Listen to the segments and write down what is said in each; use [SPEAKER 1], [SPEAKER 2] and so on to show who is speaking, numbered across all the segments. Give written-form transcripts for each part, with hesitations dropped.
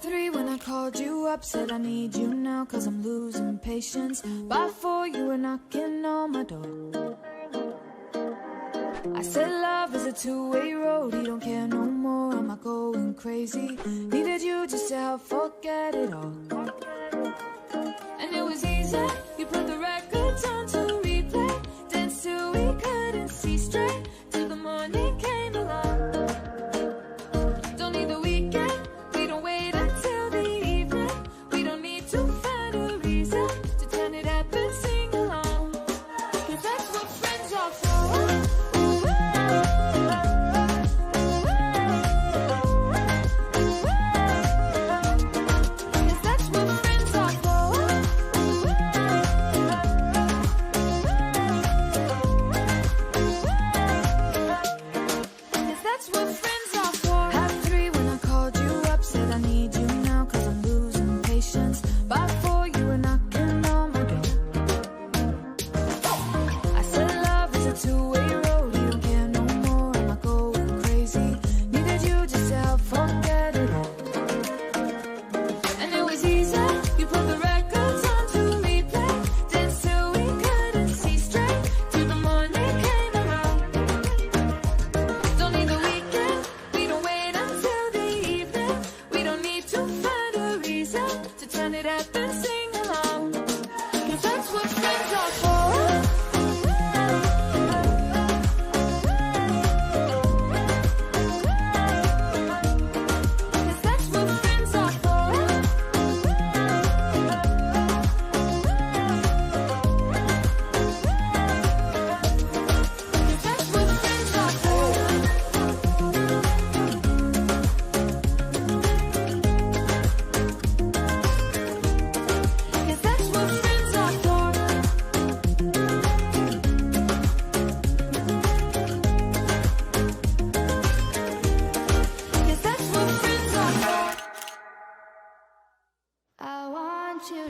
[SPEAKER 1] 3 when I called you up, said I need you now cause I'm losing patience. By 4 you were knocking on my door. I said love is a two-way road, you don't care no more, am I going crazy? Needed you just to help forget it all. And it was easy, you put the records on to replay, danced till we couldn't see straight, till the morning came along. Don't need the weekend, we don't wait until the evening, we don't need to find a reason to turn it up and sing along, cause that's what friends are for. Cause that's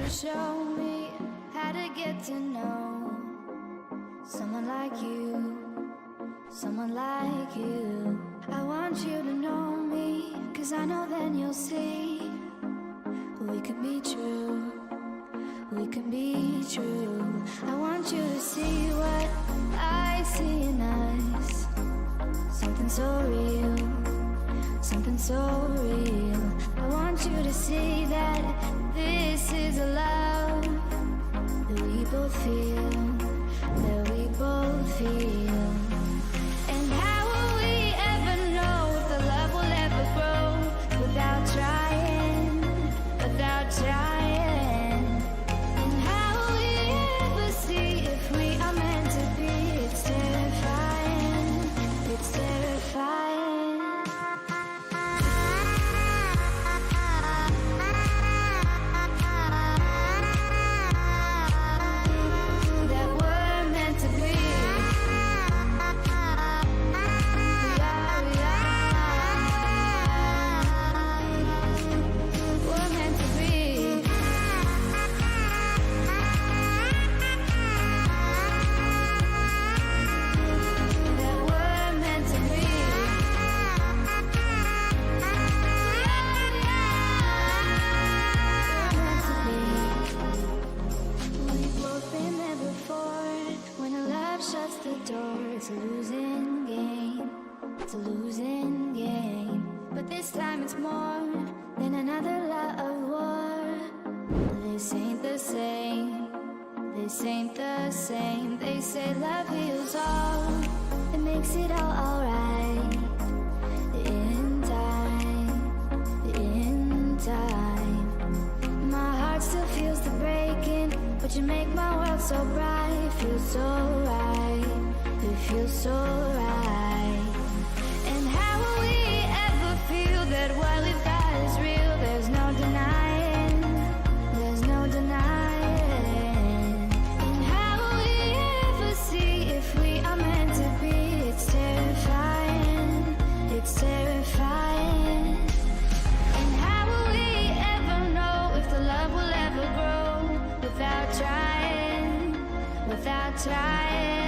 [SPEAKER 1] to show me how to get to know someone like you, someone like you. I want you to know me, 'cause I know then you'll see we can be true, we can be true. I want you to see what I see in us, something so real, something so real. I want you to see that this is a love that we both feel, that we both feel. And how will we ever know if the love will ever grow without trying, without trying? And how will we ever see if we are meant to be? It's terrifying, it's terrifying. That we're meant to be. We're meant to be. That we're meant to be. We've both been there before. When a love shuts the door, it's a losing game. It's a losing game. But this time it's more than another love war. This ain't the same. This ain't the same. They say love heals all. It makes it all alright. In time. In time. My heart still feels the breaking, but you make my world so bright. It feels so right. It feels so right. And how will we ever feel that what we've got is real? There's no denying. There's no denying. And how will we ever see if we are meant to be? It's terrifying. It's terrifying. And how will we ever know if the love will ever grow without trying, without trying?